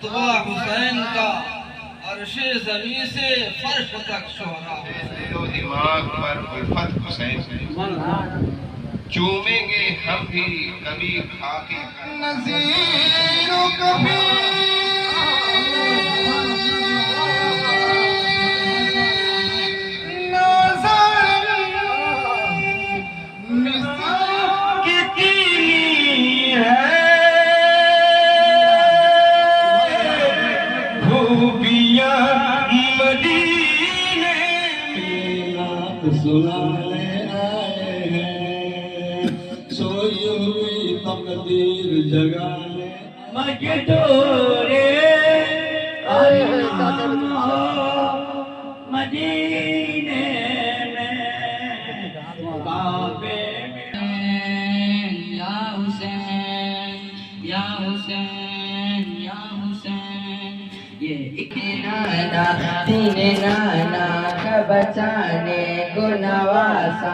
رتبہ حسین کا عرش زمین سے فرش تک شہرا دل و دماغ پر الفت حسین چومیں گے ہم بھی کبھی خاک نظیر و کبھی سنانے آئے ہیں سوئی ہوئی تقدیر جگانے مجھے ڈورے مدینے میں کعبے میں یا حسین یا حسین یا حسین یہ ایک نانا تین نانا کا بچانے کو نواسا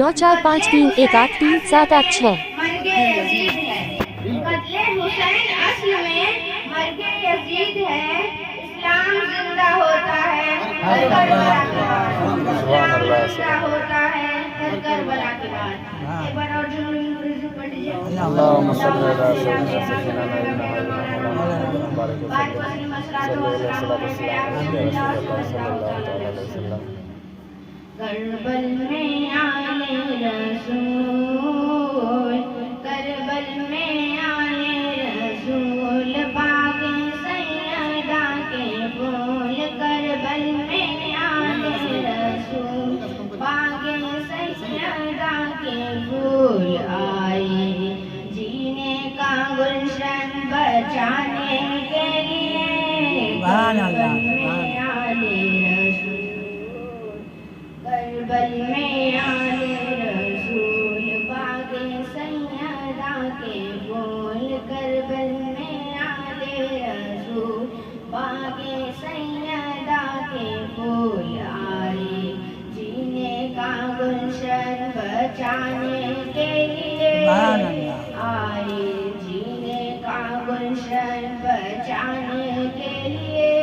9453183786। اللهم صل على سيدنا محمد وعلى آله وسلم کربل میں آنے رسول کربل میں آنے رسول باغ سیدہ کے پھول کربل میں آنے رسول باغ سیدہ کے پھول آئے جینے کا گلشن بچانے کے لیے کربل میں آنے کربل میں آنے رسول باغ سیدہ کے پھول کربل میں آنے رسول باغ سیدہ کے پھول آئے جینے کا گلشن بچانے کے لیے آئے جینے کا گلشن بچانے کے لیے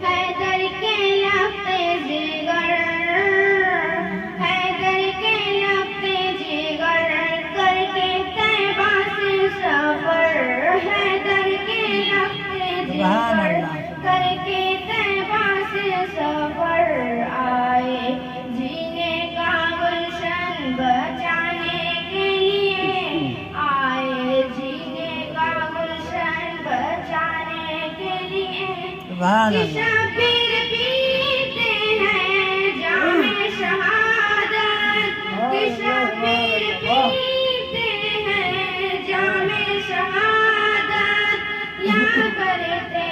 حیدر کے لفظ جگر کر کے طیبہ سے سفر آئے جینے کا گلشن بچانے کے لیے آئے جینے کا گلشن بچانے کے لیے شبیر پیتے ہیں جام شہادت شبیر پیتے ہیں جام شہادت یہاں کرتے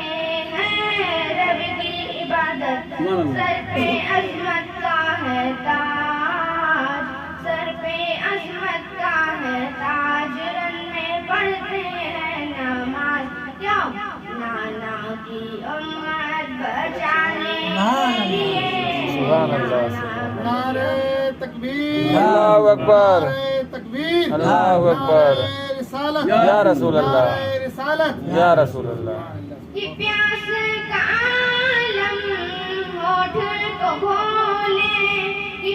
سر پہ عظمت کا ہے تاج سر پہ عظمت کا ہے تاج رن میں پڑھتے ہیں نماز کیوں نانا کی امت بچانے کے لیے نعرہ تکبیر اللہ اکبر تکبیر اللہ اکبر یا رسول اللہ یا رسول اللہ یہ پیاس کا عالم ہوٹھ کو کھولے یہ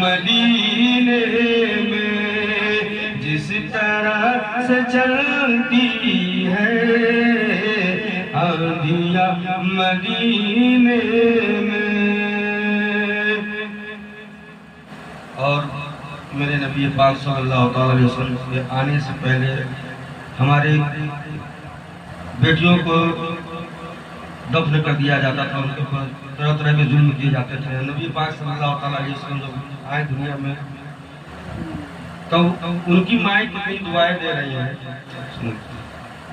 مدینے میں جس طرح سے چلتی ہے آندھیاں مدینے میں. اور میرے نبی پاک صلی اللہ علیہ وسلم کے آنے سے پہلے ہمارے بیٹیوں کو دفن کر دیا جاتا تھا، ان کے اوپر طرح طرح کے ظلم کیے جاتے تھے. نبی پاک صلی اللہ علیہ وسلم جب آئے دنیا میں تو ان کی مائیں کتنی دعائیں دے رہی ہیں.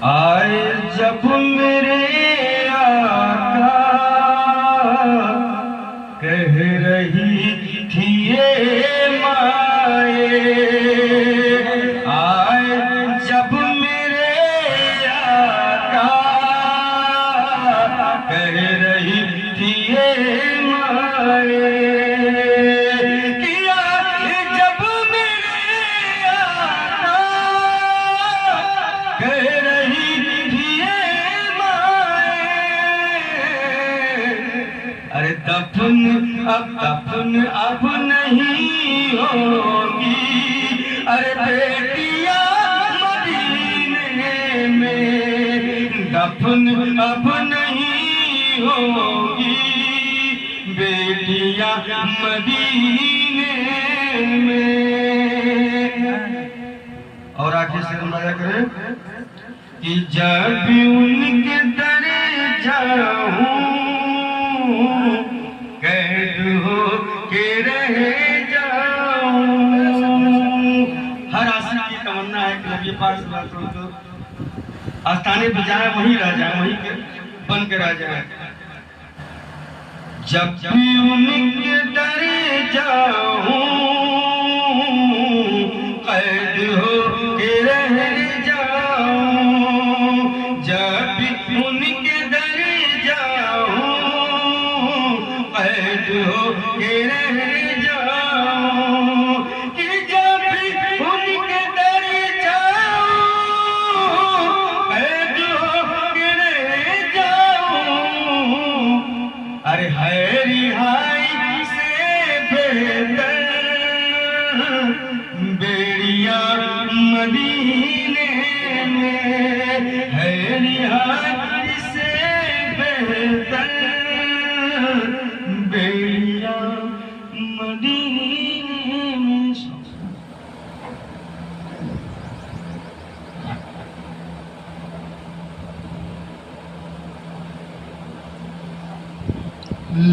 آئے جب میرے آقا کہہ رہی تھی یہ مائیں، آئے جب میرے آقا کہہ رہی تھی یہ مائیں، کیا جب میرے آقا کہہ رہی تھی یہ مائیں، ارے دفن اب نہیں ہوگی، ارے بیٹیاں مدینے میں دفن اب نہیں ہوگی، بیٹیاں مدینے میں. اور آگے سے اندازہ کریں کہ جب ان کے در جاؤں قید ہو کے رہ جاؤں. ہر عاشق کی تمنا ہے کہ نبی پاک صلی اللہ علیہ وسلم کو آستانے پہ جائیں، وہیں رہ جائیں، وہیں بن کے رہ جائیں. جب بھی ان کے در جاؤں قید ہو کے رہ جاؤں، جب بھی ان کے در جاؤں قید ہو کے رہ جاؤں، کہ جب بھی ان کے در جاؤں قید ہو کے رہ جاؤں، ارے ہے رہائی سے بہتر بیڑیاں مدینے میں، ہے رہائی سے بہتر بیڑیاں مدینے میں.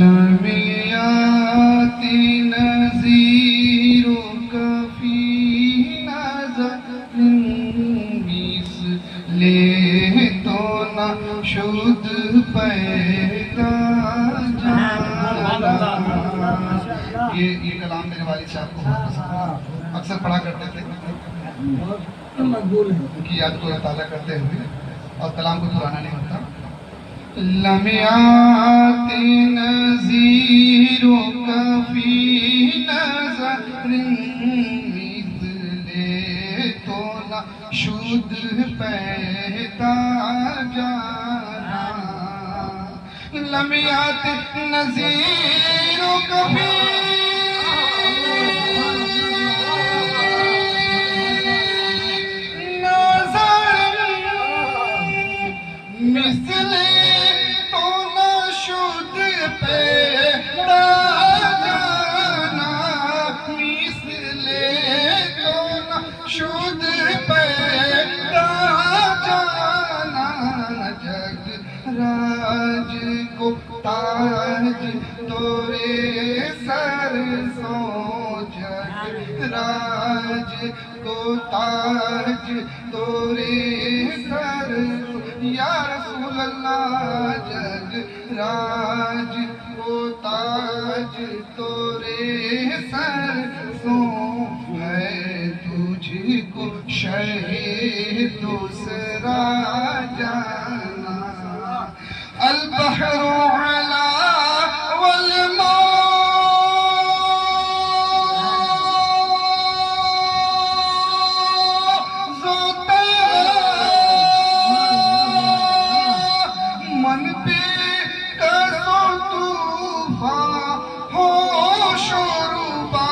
لمیات نظیرک فی نظر مثل تو نہ شد پیدا جانا. یہ کلام میرے والد صاحب کو بہت پسند ہے، اکثر پڑھا کرتے تھے ان کی یاد کو تازہ کرتے ہوئے، اور کلام کو پرانا نہیں ہوتا. لمیات نظیرک فی نظر مثل تو نہ شد پیدا جانا. لمیات نظیرک فی مثل تو نہ شد پیدا جانا، مثل تو نہ شد پیدا جانا. جگ راج کو تاج تورے سر سو، جگ راج کو تاج تورے سر سو، یا رسول اللہ. جگ راج کو تاج تورے سر سو، ہے تجھ کو شہ دوسرا جانا. البحر علا من پہ کسو طوفان ہو شوربا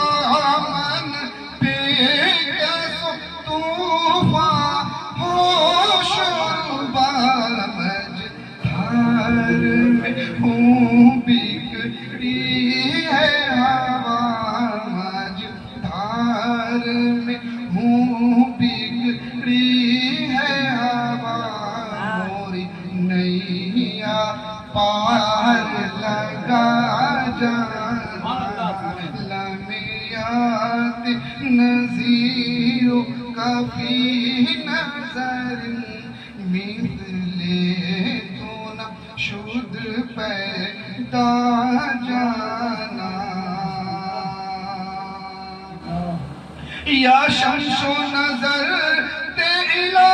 بگڑی ہے ہوا مجھدار میں ہوں بگڑی ہے ہوا موری نیا پار لگا جانا لمیات نظیروں کا فی نظر مثلے تو نہ شد پیدا جانا یا شمس و نظر تیلا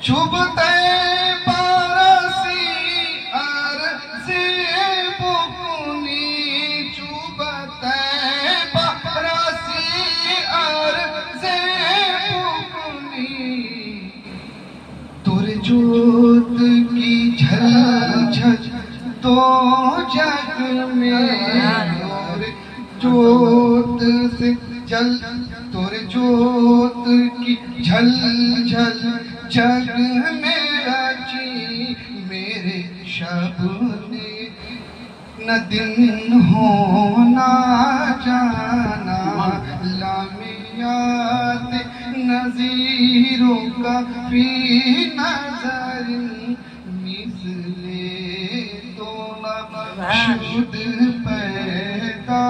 چبھتے پارسی عرضِ بکنی چبھتے پارسی عرضِ بکنی تور جوت کی جھلجھل تو جگ میں تور جوت سے جل تور جوت کی جھلجھل جگ میں رچی میرے شب نے نہ دن ہونا جانا لامیات نظیروں کا فی نظر مثلے تو نہ شد پیدا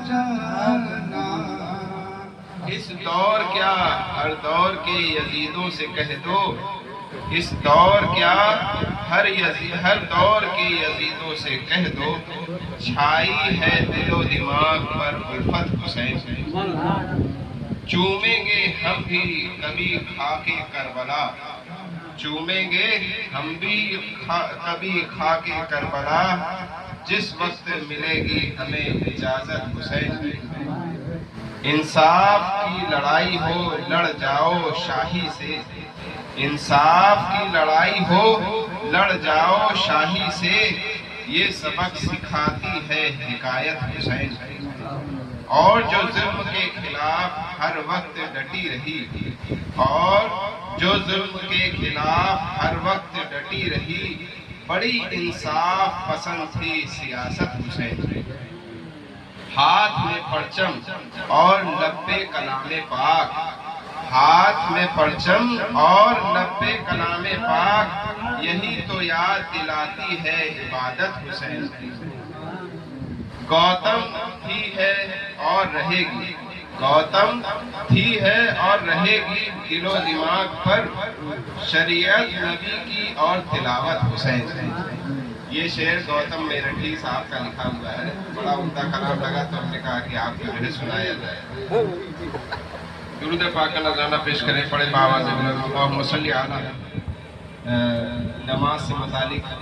جانا اس دور کیا ہر دور کے یزیدوں سے کہہ دو اس دور کیا ہر دور کے یزیدوں سے کہہ دو چھائی ہے دل و دماغ پر الفت حسین چومیں گے ہم بھی کبھی خاک کربلا چومیں گے ہم بھی کبھی خاک کربلا جس وقت ملے گی ہمیں اجازت حسین انصاف کی لڑائی ہو لڑ جاؤ شاہی سے انصاف کی لڑائی ہو لڑ جاؤ شاہی سے یہ سبق سکھاتی ہے حکایت حسین اور جو ظلم کے خلاف ہر وقت ڈٹی رہی اور جو ظلم کے خلاف ہر وقت ڈٹی رہی بڑی انصاف پسند تھی سیاست حسین ہاتھ میں پرچم اور لبے کلام پاک ہاتھ میں پرچم اور لبے کلام پاک یہی تو یاد دلاتی ہے عبادت حسین گوتم تھی ہے اور رہے گی گوتم تھی ہے اور رہے گی دل و دماغ پر شریعت نبی کی اور تلاوت حسین یہ شعر گوتم میرٹھی صاحب کا لکھا ہوا ہے بڑا عمدہ کلام لگا تو ہم نے کہا کہ آپ کو جو ہے سنایا جائے درود پاک کا نذرانہ پیش کریں پڑے بآواز بلند اللہم صلی علی نماز سے متعلق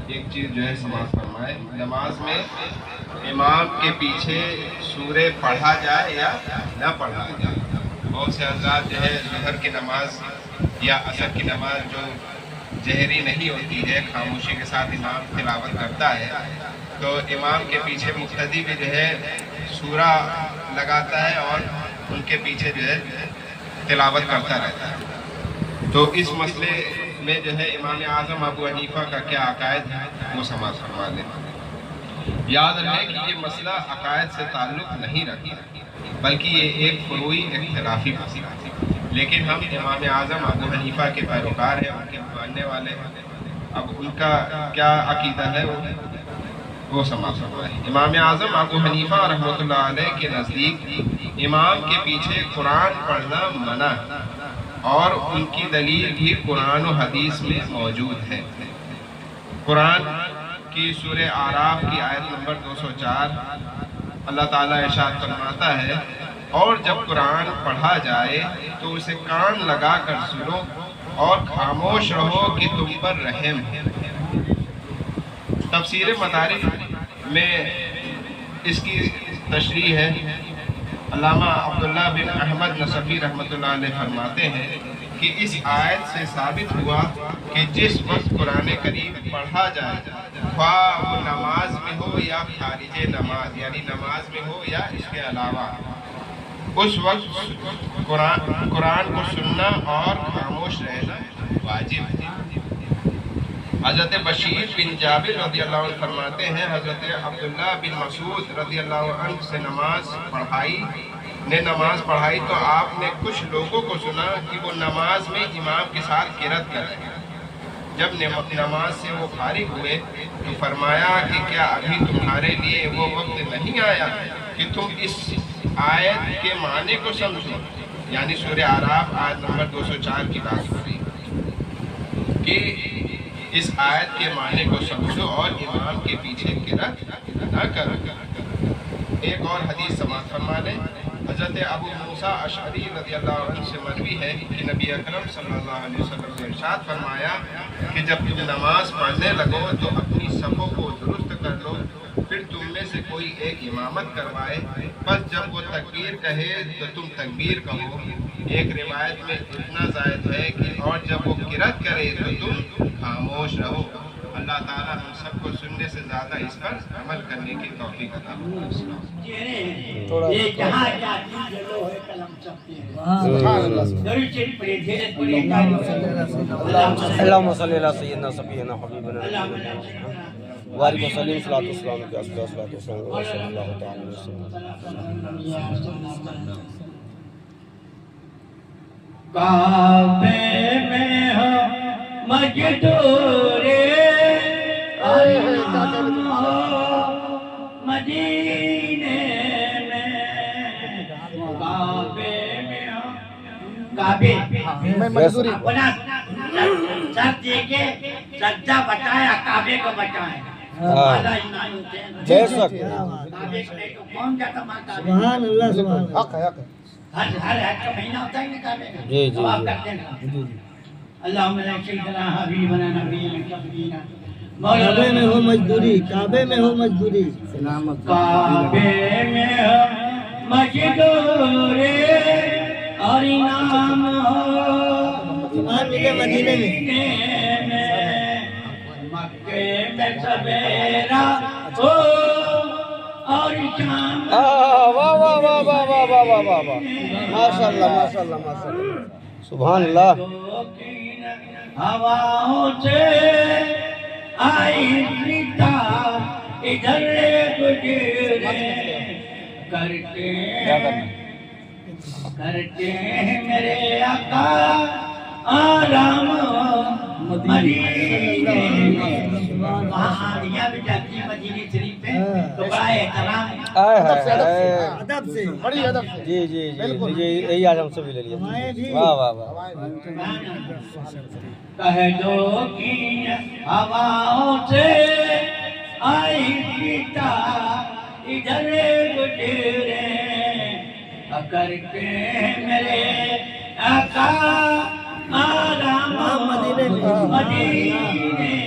ایک چیز جو ہے سماعت فرمائے نماز میں امام کے پیچھے سورہ پڑھا جائے یا نہ پڑھا جائے بہت سے حضرات جو ہے ظہر کی نماز یا عصر کی نماز جو جہری نہیں ہوتی ہے خاموشی کے ساتھ امام تلاوت کرتا ہے تو امام کے پیچھے مقتدی بھی جو ہے سورہ لگاتا ہے اور ان کے پیچھے جو ہے تلاوت کرتا رہتا ہے تو اس مسئلے میں جو ہے امام اعظم ابو حنیفہ کا کیا عقائد ہے وہ سماعت فرما لیں یاد رہے کہ یہ مسئلہ عقائد سے تعلق نہیں رکھتا بلکہ یہ ایک فروعی اختلافی مسئلہ ہے لیکن ہم امام اعظم ابو حنیفہ کے پیروکار ہیں ان کے ماننے والے اب ان کا کیا عقیدہ ہے وہ سماعت فرمائیں امام اعظم ابو حنیفہ رحمۃ اللہ علیہ کے نزدیک امام کے پیچھے قرآن پڑھنا منع ہے اور ان کی دلیل بھی قرآن و حدیث میں موجود ہے قرآن کی سورہ اعراف کی آیت نمبر 204 اللہ تعالیٰ ارشاد فرماتا ہے اور جب قرآن پڑھا جائے تو اسے کان لگا کر سنو اور خاموش رہو کہ تم پر رحم ہے تفسیر مدارک میں اس کی تشریح ہے علامہ عبداللہ بن احمد نصفی رحمۃ اللہ علیہ فرماتے ہیں کہ اس آیت سے ثابت ہوا کہ جس وقت قرآن کریم پڑھا جائے خواہ وہ نماز میں ہو یا خارج نماز، یعنی نماز میں ہو یا اس کے علاوہ، اس وقت قرآن کو سننا اور خاموش رہنا واجب ہے۔ حضرت بشیر بن جابر رضی اللہ عنہ فرماتے ہیں حضرت عبداللہ بن مسعود رضی اللہ عنہ سے نماز پڑھائی تو آپ نے کچھ لوگوں کو سنا کہ وہ نماز میں امام کے ساتھ قرات کر رہے ہیں۔ جب نماز سے وہ فارغ ہوئے تو فرمایا کہ کیا ابھی تمہارے لیے وہ وقت نہیں آیا کہ تم اس آیت کے معنی کو سمجھو، یعنی سورہ اعراف آیت نمبر 204 کی بات ہو رہی کہ اس آیت کے معنی کو سمجھو اور امام کے پیچھے قرات نہ کرو۔ ایک اور حدیث سماعت فرما لیں، حضرت ابو موسیٰ اشعری رضی اللہ عنہ سے مروی ہے کہ نبی اکرم صلی اللہ علیہ وسلم نے ارشاد فرمایا کہ جب تم نماز پڑھنے لگو تو اپنی صفوں کو درست کر لو، پھر تم میں سے کوئی ایک امامت کروائے، پس جب وہ تکبیر کہے تو تم تکبیر کہو۔ ایک روایت میں اتنا زائد ہے کہ اور جب وہ قرات کرے تو تم خاموش رہو۔ اللہ تعالیٰ ہم سب کو سننے سے زیادہ اس پر عمل کرنے کی توفیق عطا فرمائے۔ اللهم صل على سيدنا سبينا حبيبنا وبارك وسلم صلاة والسلام على أشرف الصلاة والسلام صلى الله تعالى عليه وسلم۔ کعبے میں ہو مجدورے مدینے میں، کعبے میں ہو کعبے اپنا سر دے کے سجدہ بچایا، کعبے کو بچایا۔ کون جاتا ماں کعبے؟ ہر حج کا مہینہ ہوتا ہے نا کعبے کا، آپ کرتے ہیں اللہم لا سیدنا حبیبنا نبینا شفیعنا کعبے میں ہو مزدوری، کعبے میں ہو مزدوری، کعبے میں ہو مزدوری اور انعام ہو مدینے میں، مکے میں سویرا ہو اور شام واہ واہ واہ واہ واہ واہ واہ واہ واہ، ماشاء اللہ ماشاء اللہ ماشاء اللہ، سبحان اللہ۔ ہواؤں سے آئی فریدا ادھر گزرے کرتے ہیں میرے آقا آرام مدینے میں۔ وہاں آدیاں بھی جاتی ہیں مدینے شریف میں تو بڑا احترام ادب سے، بڑی ادب سے، جی جی جی یہی آج ہم سے بھی لے لیا، واہ واہ واہ۔ کہہ دو کہ ہواؤں سے آئی فریدا ادھر گزرے کرتے میرے آقا آرام مدینے میں،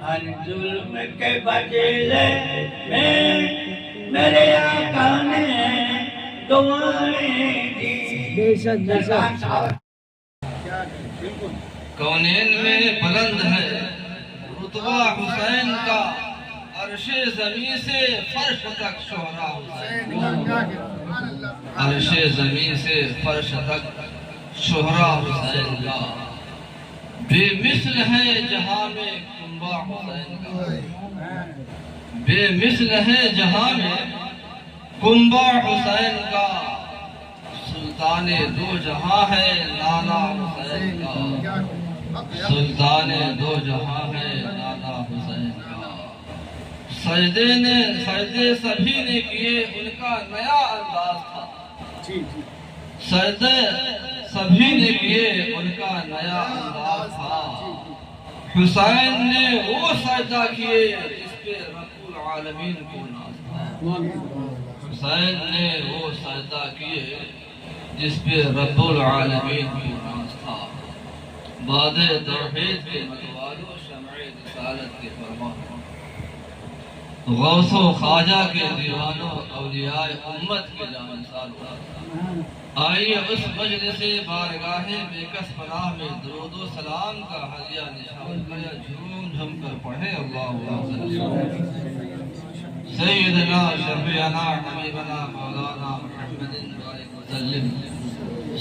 ہر ظلم کے بدلے میں میرے آقا نے دعائیں دی۔ کونین میں بلند ہے رتبہ حسین کا، عرش زمین سے فرش تک شہرا حسین کا، عرش زمین سے فرش تک شہرا حسین کا، بے مثل ہے جہاں میں کنبہ حسین کا، بے مثل ہے جہاں میں کنبہ حسین کا، سلطان دو جہاں ہے لالا حسین کا، سلطان دو جہاں ہے لالا حسین کا۔ سجدے سبھی نے کیے، ان کا نیا انداز تھا، سجدے سبھی نے کیے، ان کا نیا انداز تھا۔ حسین نے وہ سجدہ کیے جس پہ رب العالمین کو ناز تھا، حسین نے وہ سجدہ کیے جس پہ رب العالمین کو ناز تھا۔ باد توحید کے متوالو شمع رسالت کے فرمان، غوث و خواجہ کے دیوانوں اولیاء امت کے جانسار، آئیے اس مجلس بارگاہ بے کس پناہ میں درود و سلام کا حلیہ نشان کا جھوم جھم کر پڑھے اللہم سیدنا شفیعنا حبیبنا مولانا محمد بارک وسلم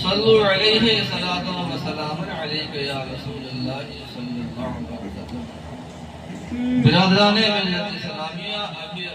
صلو علیہ صلاۃ و سلام علیک یا رسول اللہ صلی اللہ علیہ وسلم۔ برادران ملت اسلامیہ ابھی